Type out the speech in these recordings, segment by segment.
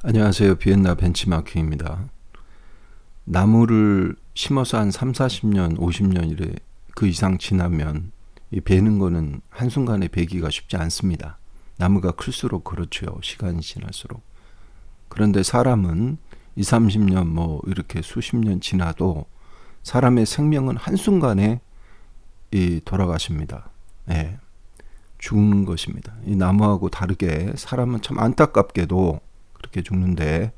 안녕하세요. 비엔나 벤치마킹입니다. 나무를 심어서 한 3, 40년, 50년 이래 그 이상 지나면 이 베는 거는 한순간에 베기가 쉽지 않습니다. 나무가 클수록 그렇죠. 시간이 지날수록. 그런데 사람은 2, 30년 뭐 이렇게 수십 년 지나도 사람의 생명은 한순간에 돌아가십니다. 예, 죽는 것입니다. 이 나무하고 다르게 사람은 참 안타깝게도 그렇게 죽는데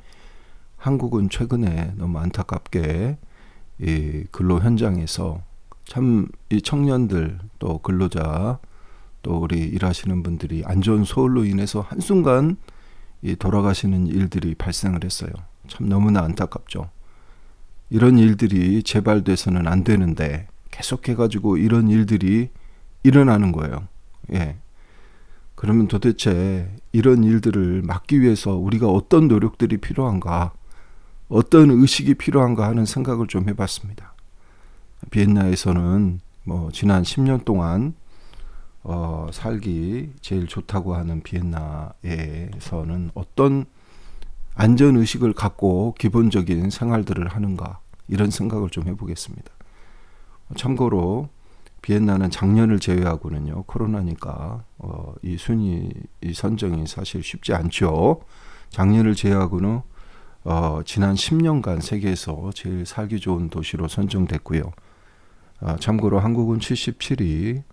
한국은 최근에 너무 안타깝게 이 근로 현장에서 참 이 청년들 또 근로자 또 우리 일하시는 분들이 안 좋은 소울로 인해서 한순간 이 돌아가시는 일들이 발생을 했어요. 참 너무나 안타깝죠. 이런 일들이 재발돼서는 안 되는데 계속해가지고 이런 일들이 일어나는 거예요. 예. 그러면 도대체 이런 일들을 막기 위해서 우리가 어떤 노력들이 필요한가, 어떤 의식이 필요한가 하는 생각을 좀 해봤습니다. 비엔나에서는 뭐 지난 10년 동안 살기 제일 좋다고 하는 비엔나에서는 어떤 안전 의식을 갖고 기본적인 생활들을 하는가 이런 생각을 좀 해보겠습니다. 참고로 비엔나는 작년을 제외하고는요 코로나니까 이 순위 이 선정이 사실 쉽지 않죠. 작년을 제외하고는 지난 10년간 세계에서 제일 살기 좋은 도시로 선정됐고요. 참고로 한국은 77위,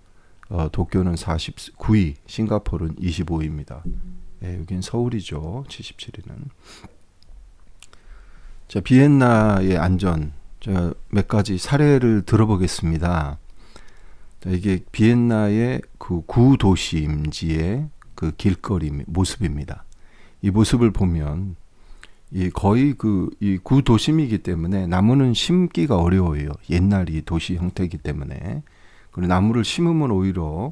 도쿄는 49위, 싱가포르는 25위입니다. 예, 여긴 서울이죠. 77위는. 자, 비엔나의 안전, 제가 몇 가지 사례를 들어보겠습니다. 이게 비엔나의 그 구도심지의 그 길거리 모습입니다. 이 모습을 보면 이 거의 이 구도심이기 때문에 나무는 심기가 어려워요. 옛날 이 도시 형태이기 때문에. 그리고 나무를 심으면 오히려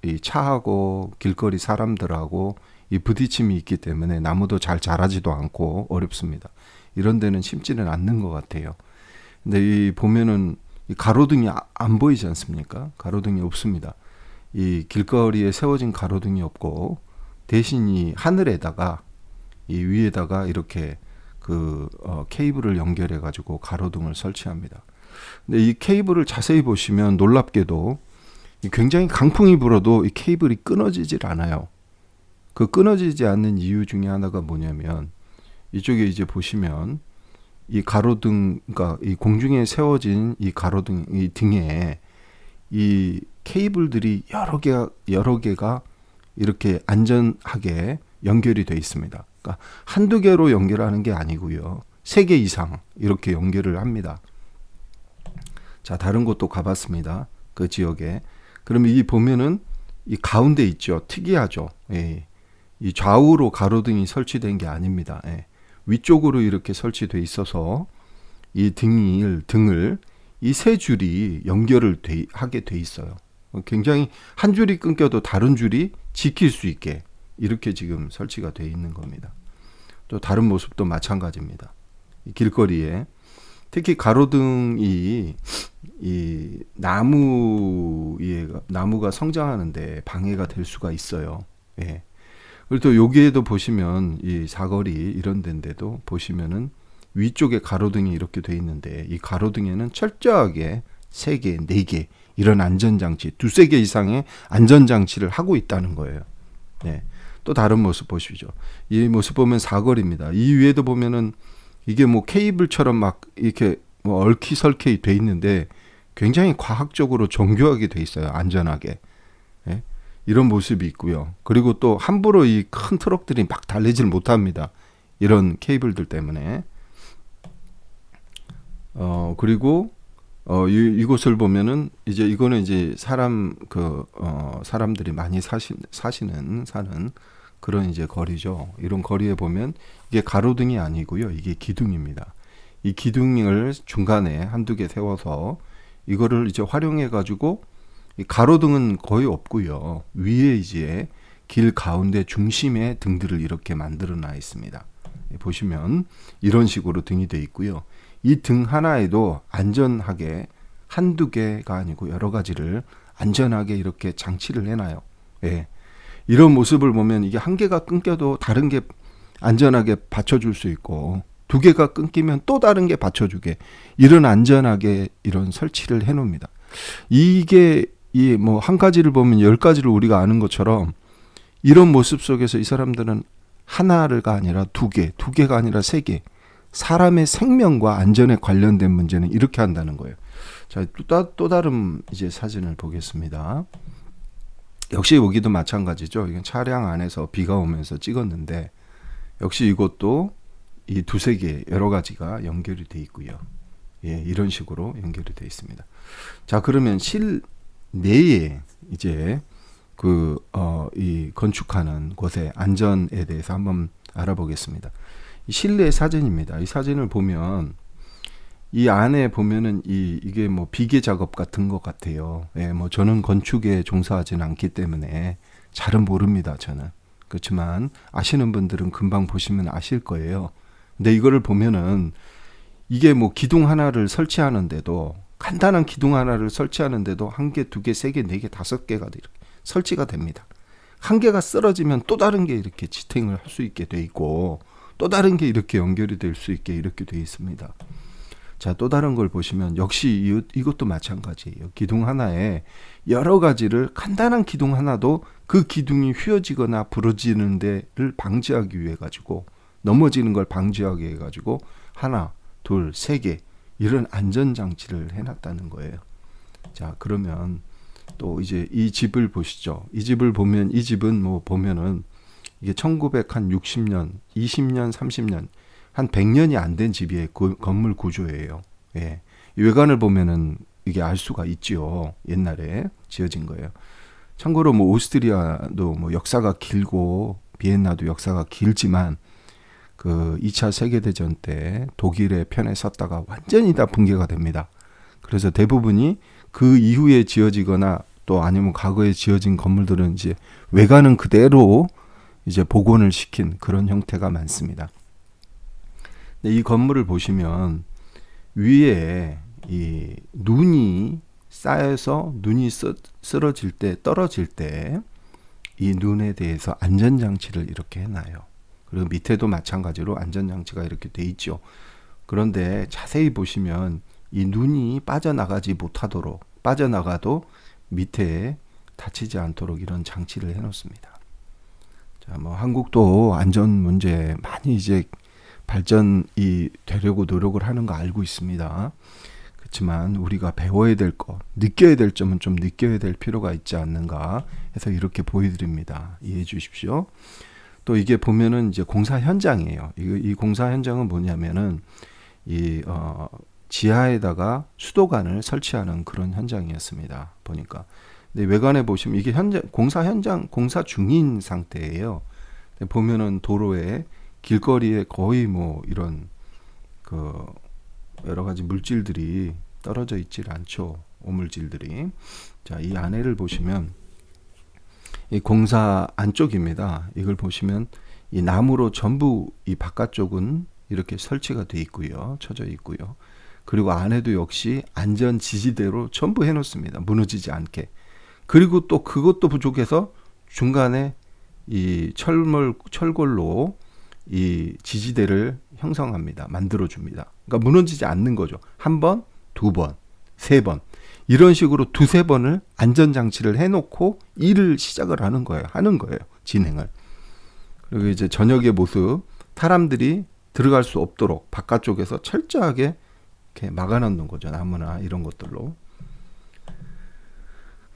이 차하고 길거리 사람들하고 이 부딪힘이 있기 때문에 나무도 잘 자라지도 않고 어렵습니다. 이런 데는 심지는 않는 것 같아요. 근데 이 보면은 이 가로등이 안 보이지 않습니까? 가로등이 없습니다. 이 길거리에 세워진 가로등이 없고 대신 이 하늘에다가 이 위에다가 이렇게 케이블을 연결해 가지고 가로등을 설치합니다. 근데 이 케이블을 자세히 보시면 놀랍게도 굉장히 강풍이 불어도 이 케이블이 끊어지질 않아요. 그 끊어지지 않는 이유 중에 하나가 뭐냐면 이쪽에 이제 보시면 이 가로등, 그러니까 이 공중에 세워진 이 가로등, 이 등에 이 케이블들이 여러 개가 이렇게 안전하게 연결이 되어 있습니다. 그러니까 한두 개로 연결하는 게 아니고요. 3개 이상 이렇게 연결을 합니다. 자, 다른 곳도 가봤습니다. 그 지역에. 그러면 이 보면은 이 가운데 있죠. 특이하죠. 예. 이 좌우로 가로등이 설치된 게 아닙니다. 예. 위쪽으로 이렇게 설치되어 있어서 이 등을 이 세 줄이 연결을 하게 돼 있어요. 굉장히 한 줄이 끊겨도 다른 줄이 지킬 수 있게 이렇게 지금 설치가 되어 있는 겁니다. 또 다른 모습도 마찬가지입니다. 이 길거리에 특히 가로등이 이 나무가 성장하는데 방해가 될 수가 있어요. 예. 그리고 또 여기에도 보시면 이 사거리 이런 데인데도 보시면은 위쪽에 가로등이 이렇게 돼 있는데 이 가로등에는 철저하게 3개, 4개 이런 안전장치, 2-3개 이상의 안전장치를 하고 있다는 거예요. 네. 또 다른 모습 보시죠. 이 모습 보면 사거리입니다. 이 위에도 보면은 이게 뭐 케이블처럼 막 이렇게 뭐 얼키설키 돼 있는데 굉장히 과학적으로 정교하게 돼 있어요. 안전하게. 네. 이런 모습이 있고요. 그리고 또 함부로 이 큰 트럭들이 막 달리질 못합니다. 이런 케이블들 때문에. 그리고 이곳을 보면은 이제 이거는 이제 사람들이 많이 사는 그런 이제 거리죠. 이런 거리에 보면 이게 가로등이 아니고요. 이게 기둥입니다. 이 기둥을 중간에 한두 개 세워서 이거를 이제 활용해 가지고 이 가로등은 거의 없고요. 위에 이제 길 가운데 중심에 등들을 이렇게 만들어 놔 있습니다. 보시면 이런 식으로 등이 돼 있고요. 이 등 하나에도 안전하게 한두 개가 아니고 여러 가지를 안전하게 이렇게 장치를 해놔요. 예. 이런 모습을 보면 이게 한 개가 끊겨도 다른 게 안전하게 받쳐줄 수 있고, 두 개가 끊기면 또 다른 게 받쳐주게, 이런 안전하게 이런 설치를 해놓습니다. 이게 이 뭐 한 가지를 보면 10가지를 우리가 아는 것처럼 이런 모습 속에서 이 사람들은 하나가 아니라 두 개가 아니라 세 개, 사람의 생명과 안전에 관련된 문제는 이렇게 한다는 거예요. 자, 또 다른 이제 사진을 보겠습니다. 역시 여기도 마찬가지죠. 이건 차량 안에서 비가 오면서 찍었는데, 역시 이것도 이 두세 개 여러 가지가 연결이 돼 있고요. 예, 이런 식으로 연결이 돼 있습니다. 자, 그러면 실내에 이제 이 건축하는 곳의 안전에 대해서 한번 알아보겠습니다. 이 실내 사진입니다. 이 사진을 보면 이 안에 보면은 이게 뭐 비계 작업 같은 것 같아요. 예, 뭐 저는 건축에 종사하지는 않기 때문에 잘은 모릅니다. 저는. 그렇지만 아시는 분들은 금방 보시면 아실 거예요. 근데 이거를 보면은 이게 뭐 기둥 하나를 설치하는데도, 간단한 기둥 하나를 설치하는데도 한 개, 두 개, 세 개, 네 개, 다섯 개가 이렇게 설치가 됩니다. 한 개가 쓰러지면 또 다른 게 이렇게 지탱을 할 수 있게 돼 있고, 또 다른 게 이렇게 연결이 될 수 있게 이렇게 돼 있습니다. 자, 또 다른 걸 보시면 역시 이것도 마찬가지예요. 기둥 하나에 여러 가지를, 간단한 기둥 하나도 그 기둥이 휘어지거나 부러지는 데를 방지하기 위해 가지고, 넘어지는 걸 방지하기 위해 가지고 하나, 둘, 세 개 이런 안전장치를 해놨다는 거예요. 자, 그러면 또 이제 이 집을 보시죠. 이 집을 보면, 이 집은 뭐 보면은 이게 1960년, 20년, 30년, 한 100년이 안 된 집의 건물 구조예요. 예. 외관을 보면은 이게 알 수가 있지요. 옛날에 지어진 거예요. 참고로 뭐 오스트리아도 뭐 역사가 길고 비엔나도 역사가 길지만, 그 2차 세계대전 때 독일의 편에 섰다가 완전히 다 붕괴가 됩니다. 그래서 대부분이 그 이후에 지어지거나 또 아니면 과거에 지어진 건물들은 이제 외관은 그대로 이제 복원을 시킨 그런 형태가 많습니다. 근데 이 건물을 보시면 위에 이 눈이 쌓여서 눈이 쓰러질 때, 떨어질 때 이 눈에 대해서 안전장치를 이렇게 해놔요. 그리고 밑에도 마찬가지로 안전장치가 이렇게 돼 있죠. 그런데 자세히 보시면 이 눈이 빠져나가지 못하도록, 빠져나가도 밑에 다치지 않도록 이런 장치를 해놓습니다. 자, 뭐 한국도 안전 문제 많이 이제 발전이 되려고 노력을 하는 거 알고 있습니다. 그렇지만 우리가 배워야 될 것, 느껴야 될 점은 좀 느껴야 될 필요가 있지 않는가 해서 이렇게 보여드립니다. 이해해 주십시오. 또 이게 보면은 이제 공사 현장이에요. 이 공사 현장은 뭐냐면은 지하에다가 수도관을 설치하는 그런 현장이었습니다. 보니까. 근데 외관에 보시면 이게 공사 현장, 공사 중인 상태예요. 보면은 도로에, 길거리에 거의 뭐 이런 그 여러 가지 물질들이 떨어져 있질 않죠. 오물질들이. 자, 이 안에를 보시면 이 공사 안쪽입니다. 이걸 보시면 이 나무로 전부 이 바깥쪽은 이렇게 설치가 돼 있고요. 쳐져 있고요. 그리고 안에도 역시 안전 지지대로 전부 해놓습니다. 무너지지 않게. 그리고 또 그것도 부족해서 중간에 이 철골로 이 지지대를 형성합니다. 만들어줍니다. 그러니까 무너지지 않는 거죠. 한 번, 두 번, 세 번. 이런 식으로 두세 번을 안전장치를 해놓고 일을 시작을 하는 거예요. 진행을. 그리고 이제 저녁의 모습, 사람들이 들어갈 수 없도록 바깥쪽에서 철저하게 이렇게 막아놓는 거죠. 나무나 이런 것들로.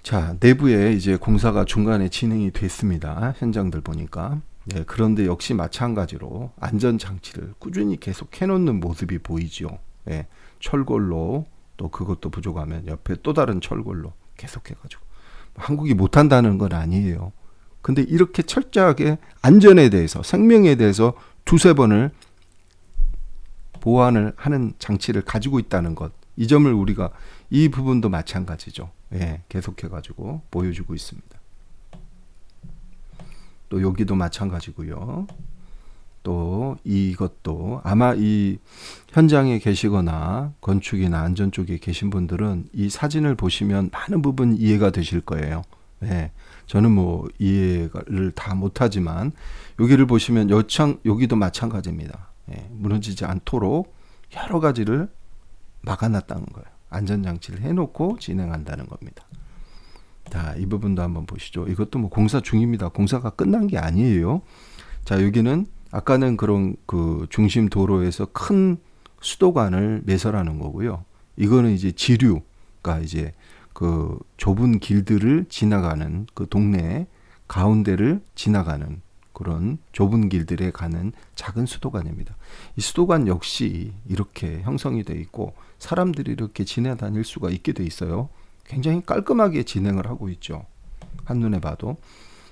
자, 내부에 이제 공사가 중간에 진행이 됐습니다. 현장들 보니까. 네, 그런데 역시 마찬가지로 안전장치를 꾸준히 계속 해놓는 모습이 보이죠. 네, 철골로, 또 그것도 부족하면 옆에 또 다른 철골로 계속해가지고. 한국이 못한다는 건 아니에요. 근데 이렇게 철저하게 안전에 대해서, 생명에 대해서 두세 번을 보완을 하는 장치를 가지고 있다는 것, 이 점을 우리가, 이 부분도 마찬가지죠. 예, 계속해가지고 보여주고 있습니다. 또 여기도 마찬가지고요. 또 이것도 아마 이 현장에 계시거나 건축이나 안전 쪽에 계신 분들은 이 사진을 보시면 많은 부분 이해가 되실 거예요. 예. 저는 뭐 이해를 다 못하지만 여기를 보시면 여기도 마찬가지입니다. 예. 무너지지 않도록 여러 가지를 막아놨다는 거예요. 안전장치를 해놓고 진행한다는 겁니다. 자, 이 부분도 한번 보시죠. 이것도 뭐 공사 중입니다. 공사가 끝난 게 아니에요. 자, 여기는 아까는 그런 그 중심 도로에서 큰 수도관을 매설하는 거고요. 이거는 이제 지류가 이제 그 좁은 길들을 지나가는 그 동네 가운데를 지나가는 그런 좁은 길들에 가는 작은 수도관입니다. 이 수도관 역시 이렇게 형성이 되어 있고 사람들이 이렇게 지나다닐 수가 있게 돼 있어요. 굉장히 깔끔하게 진행을 하고 있죠. 한눈에 봐도.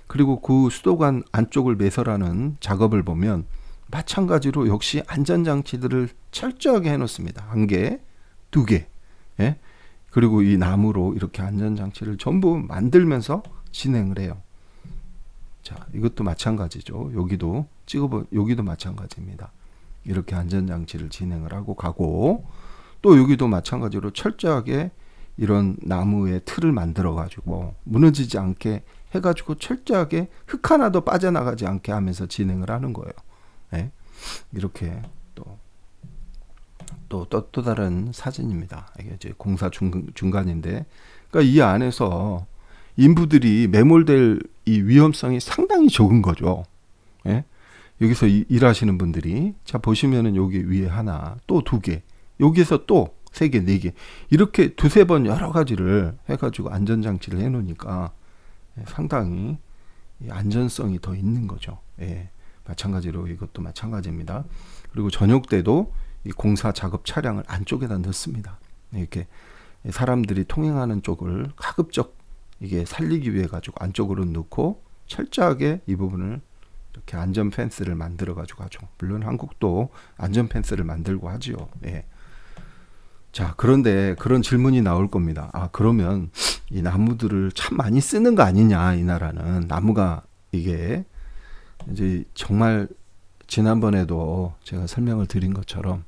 그리고 그 수도관 안쪽을 매설하는 작업을 보면 마찬가지로 역시 안전장치들을 철저하게 해놓습니다. 1개, 2개. 예? 그리고 이 나무로 이렇게 안전장치를 전부 만들면서 진행을 해요. 자, 이것도 마찬가지죠. 여기도 마찬가지입니다. 이렇게 안전장치를 진행을 하고 가고, 또 여기도 마찬가지로 철저하게 이런 나무의 틀을 만들어 가지고 무너지지 않게 해가지고 철저하게 흙 하나도 빠져나가지 않게 하면서 진행을 하는 거예요. 네? 이렇게 또 다른 사진입니다. 이게 이제 공사 중간인데, 그러니까 이 안에서 인부들이 매몰될 이 위험성이 상당히 적은 거죠. 예? 여기서 일하시는 분들이, 자 보시면은 여기 위에 하나, 또 2개, 여기서 또 3개, 4개, 이렇게 2-3번 여러 가지를 해가지고 안전장치를 해놓으니까 상당히 안전성이 더 있는 거죠. 예. 마찬가지로 이것도 마찬가지입니다. 그리고 저녁 때도 이 공사 작업 차량을 안쪽에다 넣습니다. 이렇게 사람들이 통행하는 쪽을 가급적 이게 살리기 위해 가지고 안쪽으로 넣고 철저하게 이 부분을 이렇게 안전 펜스를 만들어 가지고 하죠. 물론 한국도 안전 펜스를 만들고 하지요. 예. 자, 그런데 그런 질문이 나올 겁니다. 아, 그러면 이 나무들을 참 많이 쓰는 거 아니냐, 이 나라는. 나무가 이게 이제 정말 지난번에도 제가 설명을 드린 것처럼,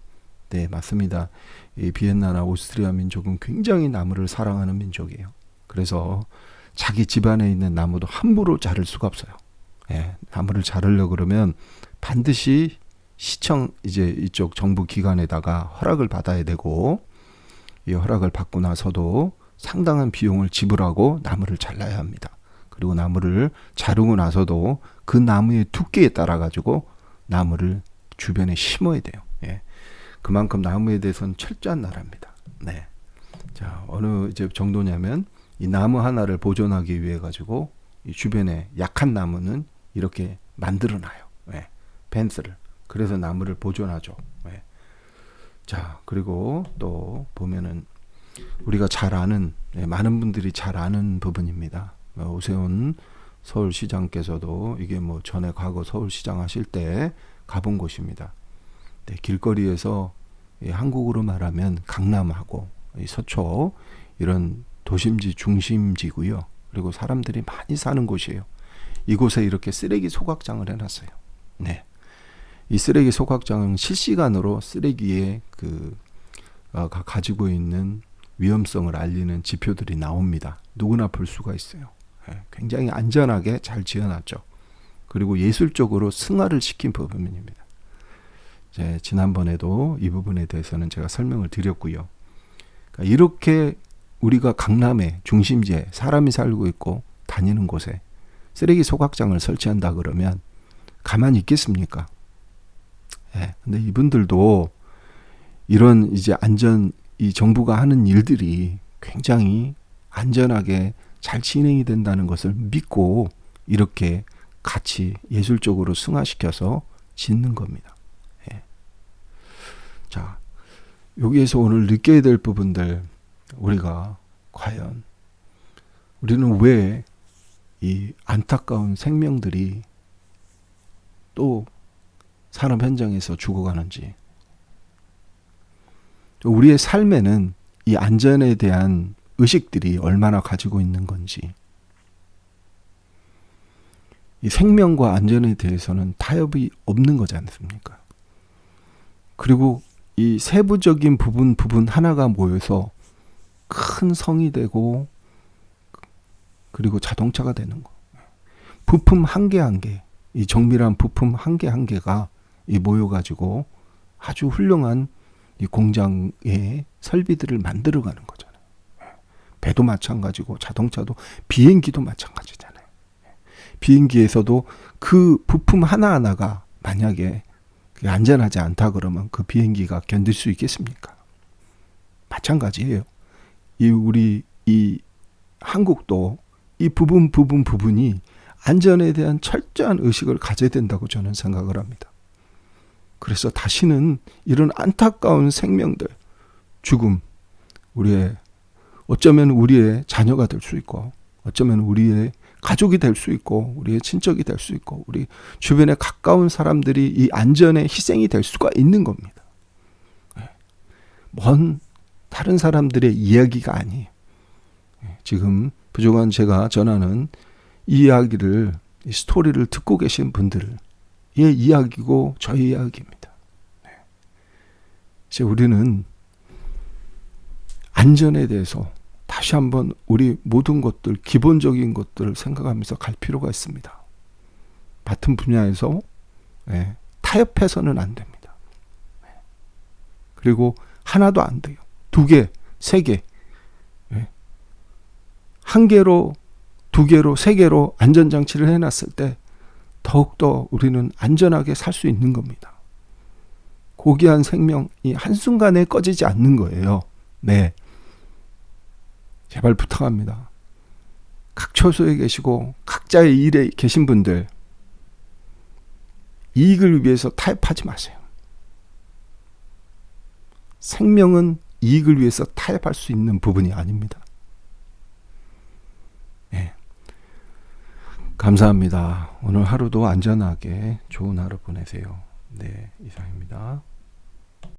네, 맞습니다. 이 비엔나나 오스트리아 민족은 굉장히 나무를 사랑하는 민족이에요. 그래서 자기 집안에 있는 나무도 함부로 자를 수가 없어요. 예, 나무를 자르려 그러면 반드시 시청, 이제 이쪽 정부 기관에다가 허락을 받아야 되고, 이 허락을 받고 나서도 상당한 비용을 지불하고 나무를 잘라야 합니다. 그리고 나무를 자르고 나서도 그 나무의 두께에 따라 가지고 나무를 주변에 심어야 돼요. 예. 그만큼 나무에 대해서는 철저한 나라입니다. 네. 자, 어느 이제 정도냐면 이 나무 하나를 보존하기 위해 가지고 이 주변에 약한 나무는 이렇게 만들어놔요. 예. 펜스를. 그래서 나무를 보존하죠. 예. 자, 그리고 또 보면은 우리가 잘 아는, 많은 분들이 잘 아는 부분입니다. 오세훈 서울시장께서도 이게 뭐 전에 과거 서울시장 하실 때 가본 곳입니다. 네, 길거리에서 한국으로 말하면 강남하고 서초 이런 도심지 중심지고요. 그리고 사람들이 많이 사는 곳이에요. 이곳에 이렇게 쓰레기 소각장을 해놨어요. 네, 이 쓰레기 소각장은 실시간으로 쓰레기에 가지고 있는 위험성을 알리는 지표들이 나옵니다. 누구나 볼 수가 있어요. 굉장히 안전하게 잘 지어놨죠. 그리고 예술적으로 승화를 시킨 부분입니다. 지난번에도 이 부분에 대해서는 제가 설명을 드렸고요. 그러니까 이렇게 우리가 강남의 중심지에 사람이 살고 있고 다니는 곳에 쓰레기 소각장을 설치한다 그러면 가만히 있겠습니까? 근데 이분들도 이런 이제 이 정부가 하는 일들이 굉장히 안전하게 잘 진행이 된다는 것을 믿고 이렇게 같이 예술적으로 승화시켜서 짓는 겁니다. 자, 여기에서 오늘 느껴야 될 부분들, 우리가 과연 우리는 왜 이 안타까운 생명들이 또 산업 현장에서 죽어가는지, 우리의 삶에는 이 안전에 대한 의식들이 얼마나 가지고 있는 건지, 이 생명과 안전에 대해서는 타협이 없는 거지 않습니까? 그리고 이 세부적인 부분 하나가 모여서 큰 성이 되고 그리고 자동차가 되는 거. 부품 한 개 한 개, 이 정밀한 부품 한 개 한 개가 이 모여가지고 아주 훌륭한 이 공장의 설비들을 만들어가는 거잖아요. 배도 마찬가지고 자동차도, 비행기도 마찬가지잖아요. 비행기에서도 그 부품 하나하나가 만약에 안전하지 않다 그러면 그 비행기가 견딜 수 있겠습니까? 마찬가지예요. 우리 한국도 이 부분이 안전에 대한 철저한 의식을 가져야 된다고 저는 생각을 합니다. 그래서 다시는 이런 안타까운 생명들, 죽음, 어쩌면 우리의 자녀가 될 수 있고, 어쩌면 우리의 가족이 될 수 있고, 우리의 친척이 될 수 있고, 우리 주변에 가까운 사람들이 이 안전에 희생이 될 수가 있는 겁니다. 먼 다른 사람들의 이야기가 아니에요. 지금 부족한 제가 전하는 이 이야기를, 이 스토리를 듣고 계신 분들의 이야기고 저의 이야기입니다. 이제 우리는 안전에 대해서 다시 한번 우리 모든 것들, 기본적인 것들을 생각하면서 갈 필요가 있습니다. 같은 분야에서 타협해서는 안 됩니다. 그리고 하나도 안 돼요. 2개, 3개, 한 개로, 2개로, 3개로 안전장치를 해놨을 때 더욱더 우리는 안전하게 살 수 있는 겁니다. 고귀한 생명이 한순간에 꺼지지 않는 거예요. 네. 제발 부탁합니다. 각 처소에 계시고 각자의 일에 계신 분들, 이익을 위해서 타협하지 마세요. 생명은 이익을 위해서 타협할 수 있는 부분이 아닙니다. 네. 감사합니다. 오늘 하루도 안전하게 좋은 하루 보내세요. 네, 이상입니다.